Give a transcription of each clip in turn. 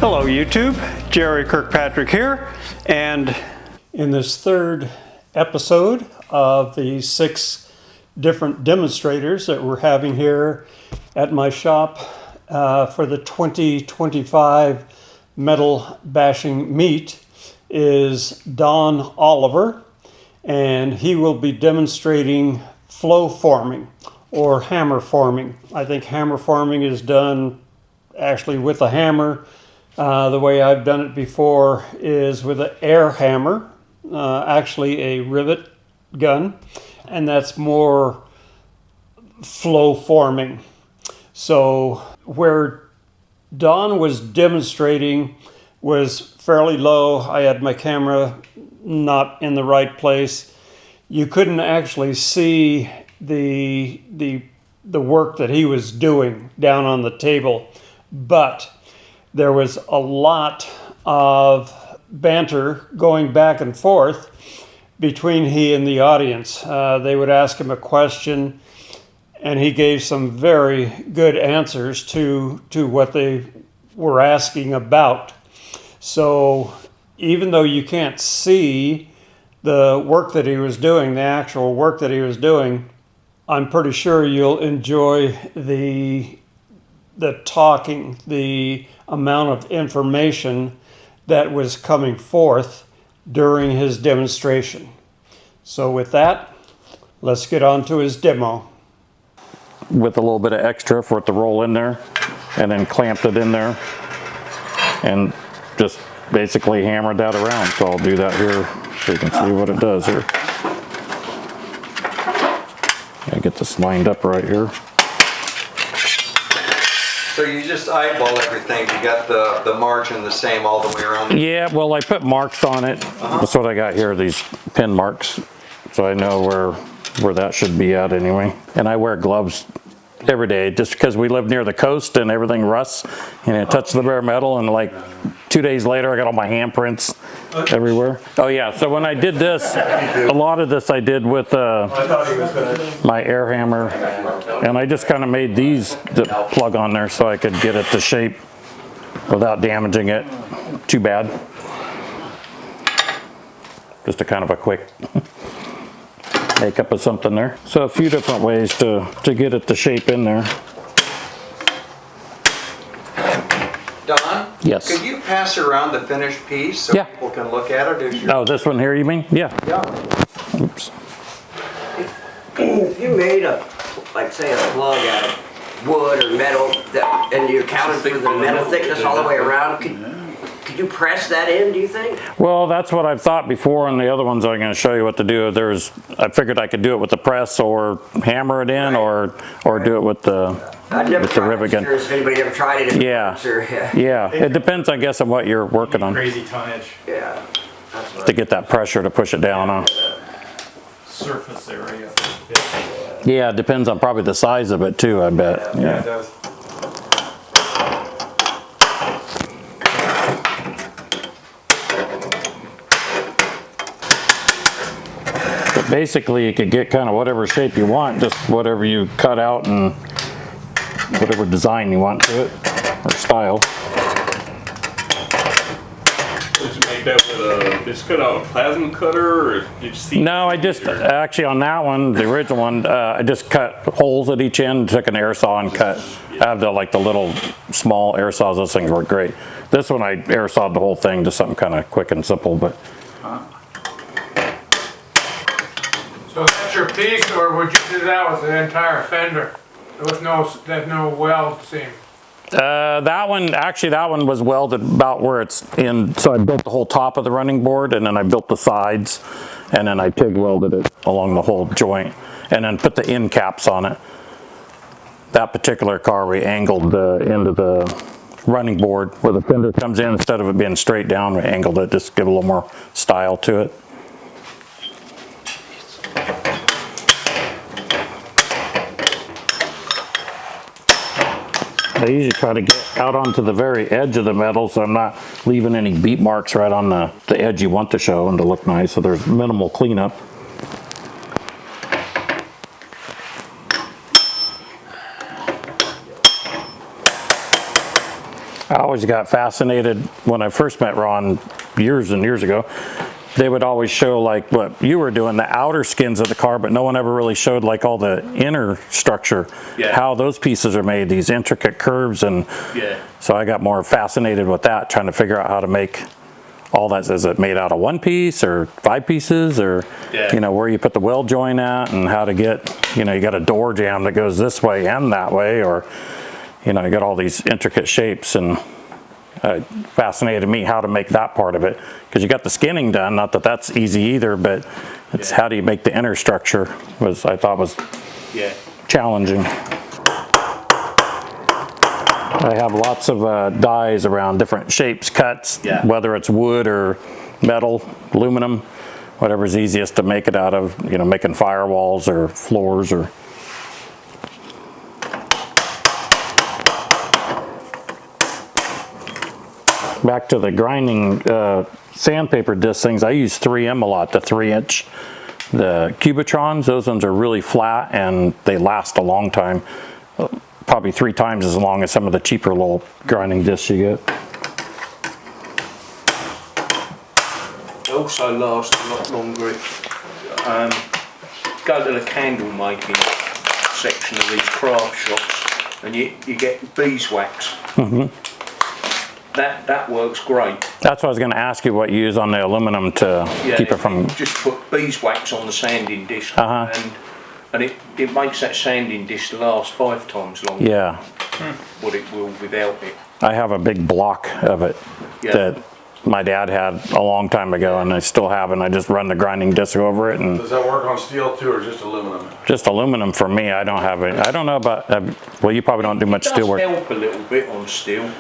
Hello YouTube, Jerry Kirkpatrick here, and in this third episode of the 6 different demonstrators that we're having here at my shop for the 2025 metal bashing meet is Don Oliver, and he will be demonstrating flow forming or hammer forming. I think hammer forming is done actually with a hammer. The way I've done it before is with an air hammer, actually a rivet gun, and that's more flow forming. So where Don was demonstrating was fairly low. I had my camera not in the right place. You couldn't actually see the work that he was doing down on the table, but there was a lot of banter going back and forth between he and the audience. They would ask him a question, and he gave some very good answers to what they were asking about. So even though you can't see the work that he was doing, the actual work that he was doing, I'm pretty sure you'll enjoy the talking, the amount of information that was coming forth during his demonstration. So with that, let's get on to his demo. With a little bit of extra for it to roll in there, and then clamped it in there and just basically hammered that around. So I'll do that here so you can see what it does here. I get this lined up right here. So you just eyeball everything, you got the margin the same all the way around? Yeah, well, I put marks on it. That's what I got here, these pin marks. So I know where that should be at anyway. And I wear gloves every day just because we live near the coast and everything rusts. And I touch the bare metal and like 2 days later I got all my handprints everywhere. Oh yeah, so when I did this, a lot of this I did with my air hammer, and I just kind of made these that plug on there so I could get it to shape without damaging it too bad. Just a kind of a quick makeup of something there. So a few different ways to get it to shape in there. Don? Yes. Could you pass around the finished piece so Yeah. people can look at it? Oh, this one here you mean? Yeah. Yeah. Oops. If you made like say a plug out of wood or metal, and you counted for the metal thickness all the way around, could you press that in, do you think? Well, that's what I've thought before, and the other ones I'm going to show you what to do. I figured I could do it with the press or hammer it in, or do it with the rivet gun. If anybody ever tried it. Yeah. Yeah. It depends, I guess, on what you're working on. Crazy tonnage. Yeah. To get that pressure to push it down on. Surface area. Yeah, it depends on probably the size of it too, I bet. Yeah, it does. But basically, you could get kind of whatever shape you want, just whatever you cut out and whatever design you want to it, or style. Did you make that with a, just cut out a plasma cutter, or did you see? No, I just, actually on that one, the original one, I just cut holes at each end, took an air saw and cut. I have the little small air saws, those things work great. This one I air sawed the whole thing, just something kind of quick and simple, but. So that's your piece, or would you do that with the entire fender? There's no weld seam? That one was welded about where it's in, so I built the whole top of the running board, and then I built the sides, and then I TIG welded it along the whole joint, and then put the end caps on it. That particular car, we angled the end of the running board where the fender comes in. Instead of it being straight down, we angled it, just to give a little more style to it. I usually try to get out onto the very edge of the metal so I'm not leaving any beat marks right on the edge you want to show and to look nice, so there's minimal cleanup. I always got fascinated when I first met Ron years and years ago. They would always show like what you were doing, the outer skins of the car, but no one ever really showed like all the inner structure, how those pieces are made, these intricate curves. And so I got more fascinated with that, trying to figure out how to make all that. Is it made out of one piece or 5 pieces, or you know, where you put the weld joint at, and how to get, you know, you got a door jamb that goes this way and that way, or you know, you got all these intricate shapes. And fascinated me how to make that part of it, because you got the skinning done, not that that's easy either, but it's how do you make the inner structure was, I thought was challenging. I have lots of dies around different shapes, cuts, whether it's wood or metal, aluminum, whatever's easiest to make it out of, you know, making firewalls or floors or. Back to the grinding sandpaper disc things, I use 3M a lot, the 3-inch. The Cubitrons, those ones are really flat and they last a long time. Probably 3 times as long as some of the cheaper little grinding discs you get. They also last a lot longer. Go to the candle making section of these craft shops and you get beeswax. That works great. That's what I was going to ask you, what you use on the aluminum to keep it from. Just put beeswax on the sanding disc, and it makes that sanding disc last 5 times longer. What it will without it. I have a big block of it that my dad had a long time ago, and I still have, and I just run the grinding disc over it. And does that work on steel too, or just aluminum? Just aluminum for me. I don't have it. I don't know about. Well, you probably don't do much steel work. It does help a little bit on steel.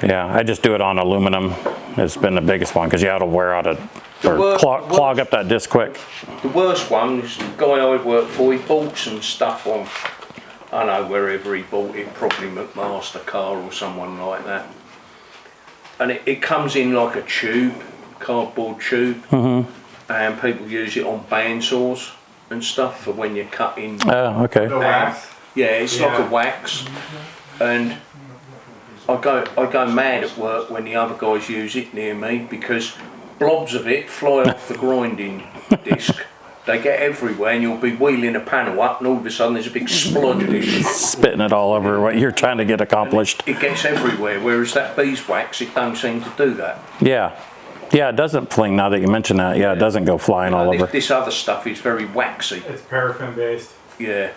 Yeah, I just do it on aluminum. It's been the biggest one, because it'll wear out clog up that disc quick. The worst one is the guy I worked for. He bought some stuff on, I don't know, wherever he bought it, probably McMaster car or someone like that. And it comes in like a tube, cardboard tube, and people use it on bandsaws and stuff for when you're cutting. Oh, okay. The wax. Yeah, it's like a wax, and I go mad at work when the other guys use it near me, because blobs of it fly off the grinding disc. They get everywhere, and you'll be wheeling a panel up, and all of a sudden there's a big splodge of this. Spitting it all over what you're trying to get accomplished. It gets everywhere, whereas that beeswax, it don't seem to do that. Yeah, it doesn't fling, now that you mention that. Yeah, it doesn't go flying all over. This other stuff is very waxy. It's paraffin based. Yeah.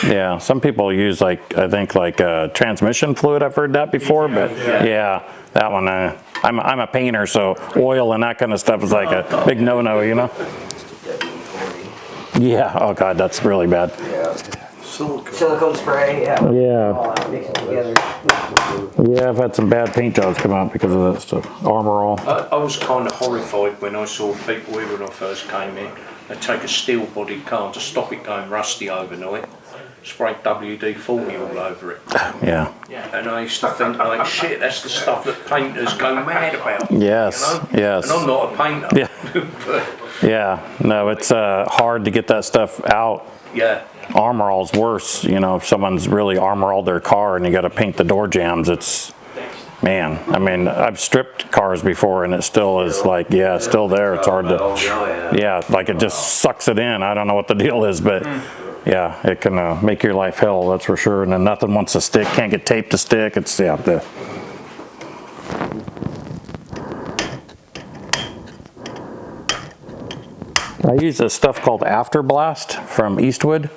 Yeah, some people use I think transmission fluid. I've heard that before, but yeah, that one. I'm a painter, so oil and that kind of stuff is like a big no-no, you know. Yeah. Oh God, that's really bad. Silicone spray, Yeah. all that, mix it together. Yeah, I've had some bad paint jobs come out because of that stuff. Armor all. I was kind of horrified when I saw people here when I first came in. They take a steel-bodied car to stop it going rusty overnight, spray WD-40 all over it. Yeah. And I used to think, like, shit, that's the stuff that painters go mad about. Yes. You know? Yes. And I'm not a painter. Yeah. Yeah. No, it's hard to get that stuff out. Yeah. Armor all's worse. You know, if someone's really armor all their car and you got to paint the door jambs, it's. Man, I mean, I've stripped cars before and it still is like, it's still there. It's hard to, like it just sucks it in. I don't know what the deal is, but yeah, it can make your life hell, that's for sure. And then nothing wants to stick, can't get tape to stick. It's, I use this stuff called Afterblast from Eastwood.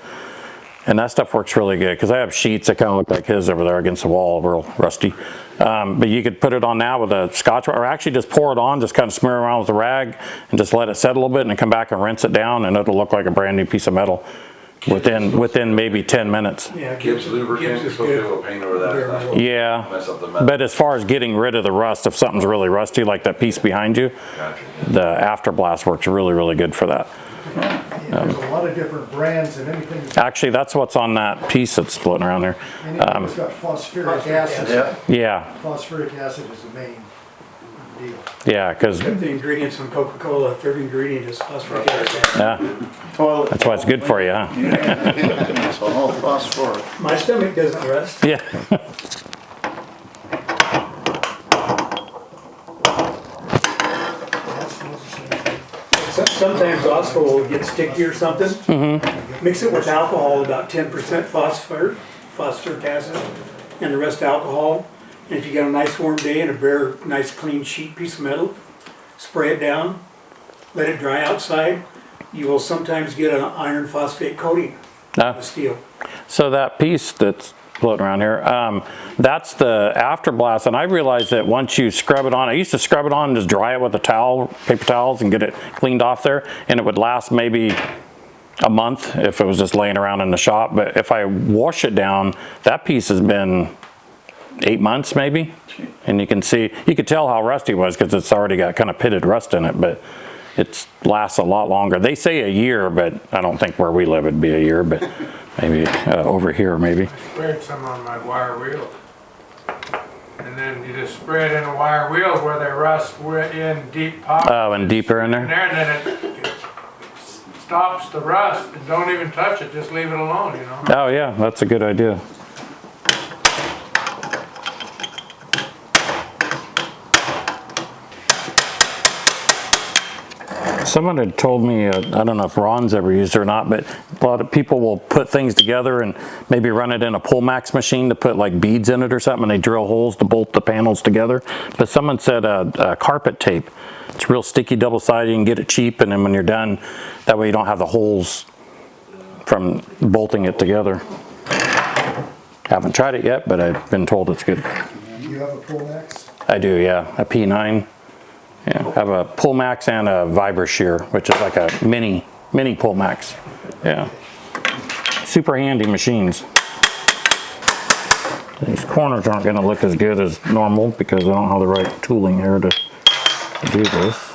And that stuff works really good, because I have sheets that kind of look like his over there against the wall, real rusty. But you could put it on now with a Scotch, or actually just pour it on, just kind of smear around with a rag, and just let it set a little bit, and then come back and rinse it down, and it'll look like a brand new piece of metal within maybe 10 minutes. Yeah, Gibbs lubricant, you're supposed to be able to paint over that. Yeah, Mess up the metal. but as far as getting rid of the rust, if something's really rusty, like that piece behind you, the Afterblast works really, really good for that. There's a lot of different brands and anything. Actually, that's what's on that piece that's floating around there. Anything that's got phosphoric acid. Yeah. Phosphoric acid is the main deal. Yeah, because The ingredients from Coca-Cola, third ingredient is phosphoric acid. that's why it's good for you, huh? It's all phosphoric. My stomach doesn't rest. Yeah. Sometimes Osco will get sticky or something. Mix it with alcohol, about 10% phosphoric acid, and the rest alcohol. And if you got a nice warm day and a bare, nice clean sheet piece of metal, spray it down, let it dry outside. You will sometimes get an iron phosphate coating of steel. So that piece that's floating around here, that's the afterblast, and I realized that once you scrub it on, I used to scrub it on and just dry it with a towel, paper towels, and get it cleaned off there, and it would last maybe a month if it was just laying around in the shop. But if I wash it down, that piece has been 8 months maybe, and you can see, you could tell how rusty it was because it's already got kind of pitted rust in it, but it lasts a lot longer. They say a year, but I don't think where we live it'd be a year, but maybe over here maybe. Sprayed some on my wire wheels. And then you just spray it in the wire wheels where they rust in deep pockets. Oh, and deeper in there? And then it stops the rust, and don't even touch it, just leave it alone, you know? Oh yeah, that's a good idea. Someone had told me, I don't know if Ron's ever used it or not, but a lot of people will put things together and maybe run it in a Pullmax machine to put like beads in it or something, and they drill holes to bolt the panels together. But someone said carpet tape. It's real sticky, double-sided, you can get it cheap, and then when you're done, that way you don't have the holes from bolting it together. Haven't tried it yet, but I've been told it's good. Do you have a Pullmax? I do, yeah, a P9. Yeah, I have a Pullmax and a Vibra Shear, which is like a mini Pullmax. Yeah, super handy machines. These corners aren't going to look as good as normal because I don't have the right tooling here to do this.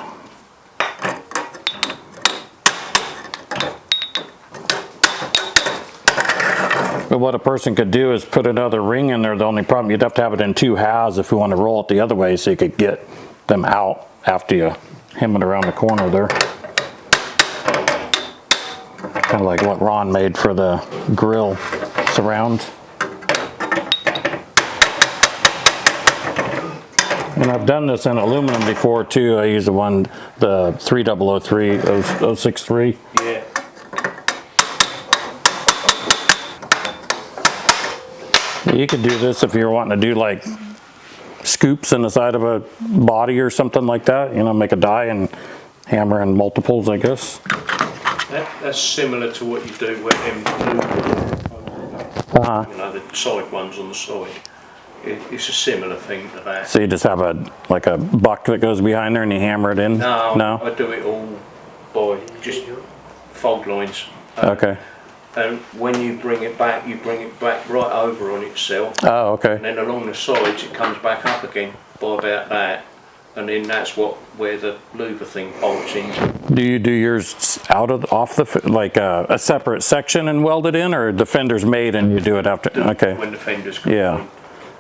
But what a person could do is put another ring in there. The only problem, you'd have to have it in 2 halves if you want to roll it the other way so you could get them out after you hem it around the corner there. Kind of like what Ron made for the grill surround. And I've done this in aluminum before too. I use the 3003 063. Yeah. You could do this if you're wanting to do like scoops in the side of a body or something like that, you know, make a die and hammer in multiples, I guess. That's similar to what you do with them, you know, the side ones on the side. It's a similar thing to that. So you just have like a buck that goes behind there and you hammer it in? No? I do it all by just fold lines. Okay. And when you bring it back right over on itself. Oh, okay. And then along the sides it comes back up again by about that. And then that's where the louver thing bolts in. Do you do yours off the, like a separate section and weld it in, or the fender's made and you do it after? Okay. When the fender's complete. Yeah.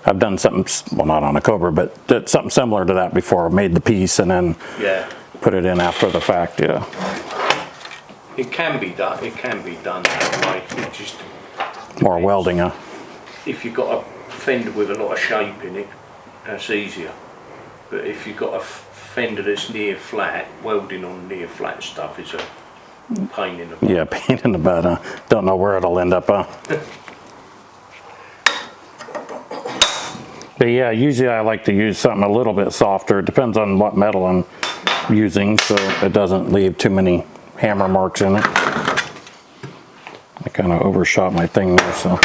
I've done something, well, not on a Cobra, but did something similar to that before. Made the piece and then put it in after the fact, yeah. It can be done. It can be done that way. It just More welding, huh? if you've got a fender with a lot of shape in it, that's easier. But if you've got a fender that's near flat, welding on near flat stuff is a pain in the butt. Yeah, pain in the butt, huh? Don't know where it'll end up, huh? But yeah, usually I like to use something a little bit softer. It depends on what metal I'm using, so it doesn't leave too many hammer marks in it. I kind of overshot my thing there, so.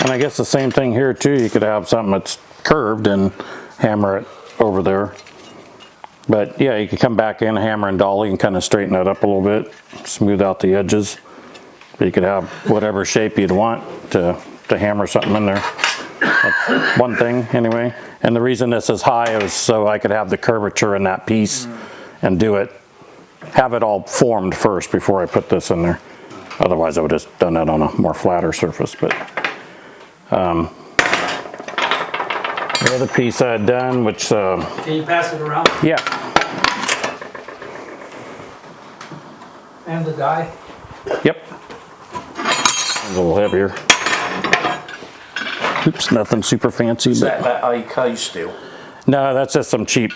And I guess the same thing here too. You could have something that's curved and hammer it over there. But yeah, you could come back in, hammer and dolly, and kind of straighten it up a little bit, smooth out the edges. But you could have whatever shape you'd want to hammer something in there. That's one thing anyway. And the reason this is high is so I could have the curvature in that piece and do it have it all formed first before I put this in there. Otherwise, I would have done that on a more flatter surface. But the other piece I had done, which Can you pass it around? yeah, And the die? yep, a little heavier. Oops, nothing super fancy. Is But that AK still? no, that's just some cheap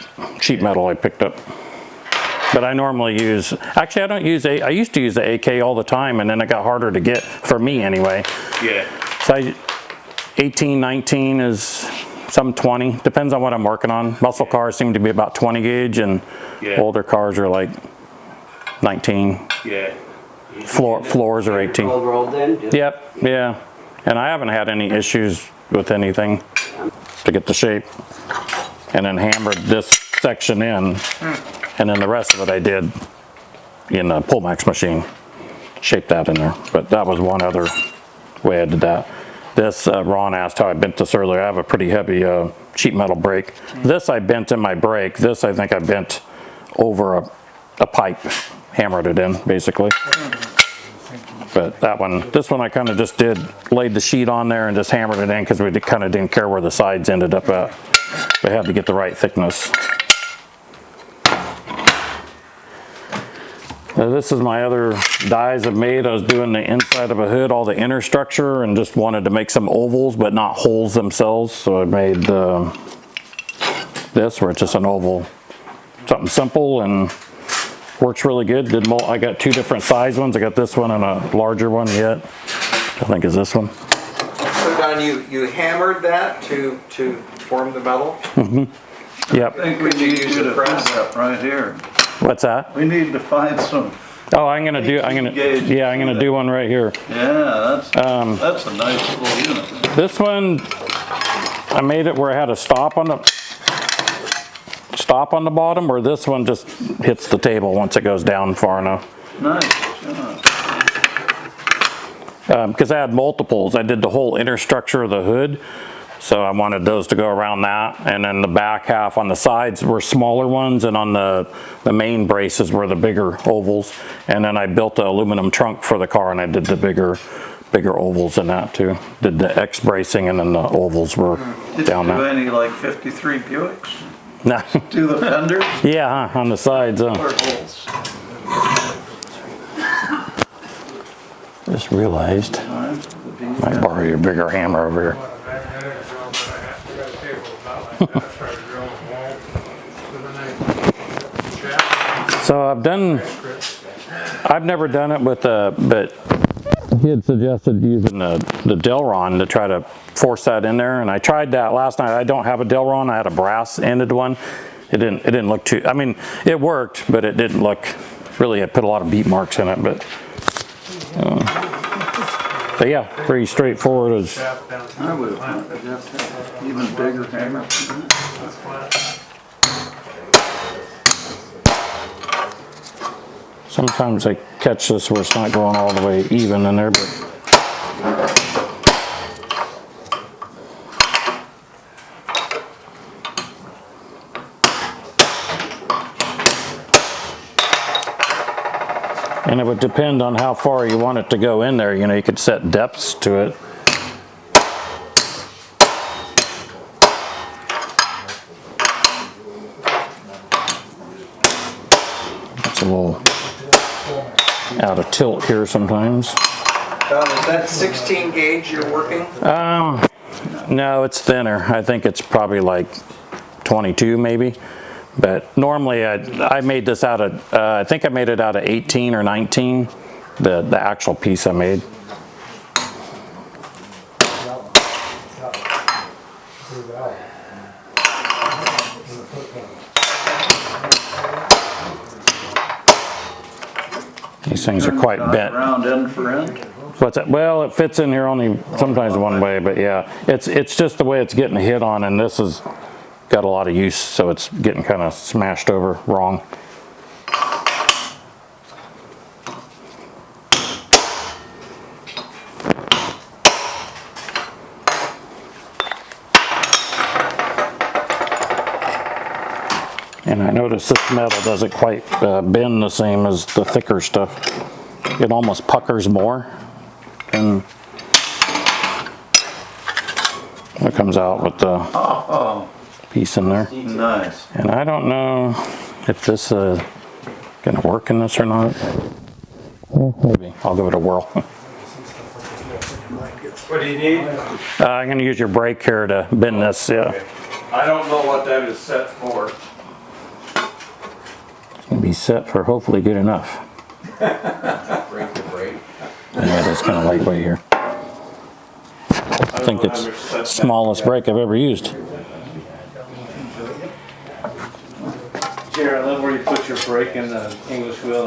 metal I picked up. But I normally use, actually I don't use, I used to use the AK all the time, and then it got harder to get, for me anyway. Yeah. So 18, 19 is some 20, depends on what I'm working on. Muscle cars seem to be about 20 gauge, and Yeah. older cars are like 19. Yeah. Floors are 18. Rolled, rolled then? Just- Yep, yeah. And I haven't had any issues with anything to get the shape. And then hammered this section in, and then the rest of it I did in a Pullmax machine. Shaped that in there. But that was one other way I did that. This, Ron asked how I bent this earlier. I have a pretty heavy sheet metal brake. This I bent in my brake. This I think I bent over a pipe, hammered it in basically. But that one, this one I kind of just laid the sheet on there and just hammered it in because we kind of didn't care where the sides ended up at. We had to get the right thickness. Now this is my other dies I've made. I was doing the inside of a hood, all the inner structure, and just wanted to make some ovals but not holes themselves. So I made this where it's just an oval, something simple and works really good. I got two different size ones. I got this one and a larger one yet. I think is this one. So Don, you hammered that to form the metal? Yep. I think we need you to press that right here. What's that? We need to find some, Oh, I'm gonna do one right here. yeah, that's a nice little unit. This one, I made it where I had a stop on the bottom, where this one just hits the table once it goes down far enough. Nice, yeah. Because I had multiples. I did the whole inner structure of the hood, so I wanted those to go around that, and then the back half on the sides were smaller ones, and on the main braces were the bigger ovals. And then I built the aluminum trunk for the car, and I did the bigger ovals in that too. Did the X bracing, and then the ovals were Did down you do there. any like 53 Buicks? No. Do the fenders? Yeah, huh, on the sides. Or holes? Just realized might borrow your bigger hammer over here. So I've never done it with but he had suggested using the Delron to try to force that in there, and I tried that last night. I don't have a Delron. I had a brass ended one. It didn't look too, I mean, it worked, but it didn't look, really, it put a lot of beat marks in it, but yeah, pretty straightforward. I would have even bigger hammer. Sometimes I catch this where it's not going all the way even in there, but and it would depend on how far you want it to go in there. You know, you could set depths to it. It's a little out of tilt here sometimes. Don, is that 16 gauge you're working? No, it's thinner. I think it's probably like 22 maybe. But normally I made this out of, I think I made it out of 18 or 19, the actual piece I made. These things are quite bent. Round end for end? What's that? Well, it fits in here only sometimes one way, but yeah, it's just the way it's getting hit on, and this has got a lot of use, so it's getting kind of smashed over wrong. And I noticed this metal doesn't quite bend the same as the thicker stuff. It almost puckers more, and it comes out with the piece in there. Nice. And I don't know if this is gonna work in this or not. Maybe I'll give it a whirl. What do you need? I'm gonna use your brake here to bend this. Yeah, I don't know what that is set for. it's gonna be set for hopefully good enough. Break the brake. Yeah, that's kind of lightweight here. I think it's the smallest brake I've ever used. Jared, I love where you put your brake in the English wheel.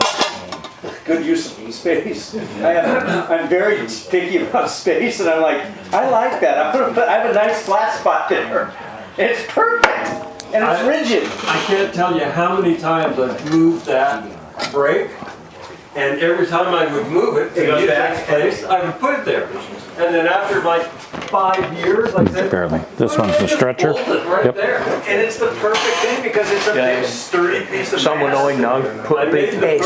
Good use of space. I'm very picky about space, and I'm like, I like that. I have a nice flat spot there. It's perfect, and it's rigid. I can't tell you how many times I've moved that brake, and every time I would move it to the exact place, I would put it there. And then after like 5 years, like that, Barely. This one's the stretcher. right Yep. there. And it's the perfect thing because it's a big sturdy piece of Someone mass. I know put a big S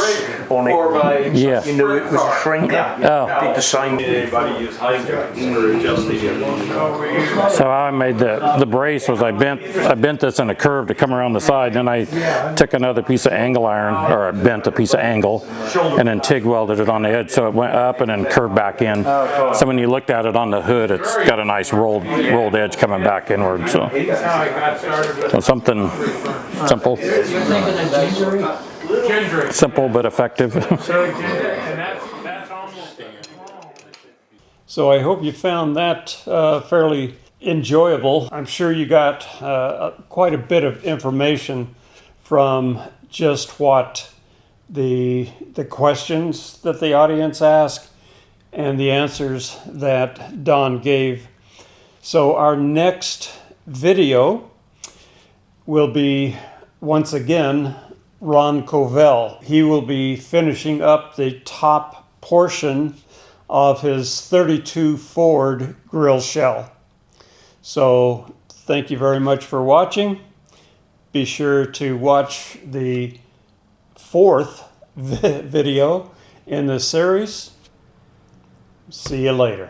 on For it. my Yeah. You knew it was a shrinker. Oh. Did the same. Anybody use high joints for adjusting it? So how I made the brace was I bent this in a curve to come around the side, then I took another piece of angle iron, or I bent a piece of angle, and then TIG welded it on the edge so it went up and then curved back in. So when you looked at it on the hood, it's got a nice rolled edge coming back inward. So, That's how I got started with so something simple, gingery. simple but effective. And that's almost. So I hope you found that fairly enjoyable. I'm sure you got quite a bit of information from just what the questions that the audience asked and the answers that Don gave. So our next video will be, once again, Ron Covell. He will be finishing up the top portion of his 32 Ford grill shell. So thank you very much for watching. Be sure to watch the fourth video in this series. See you later.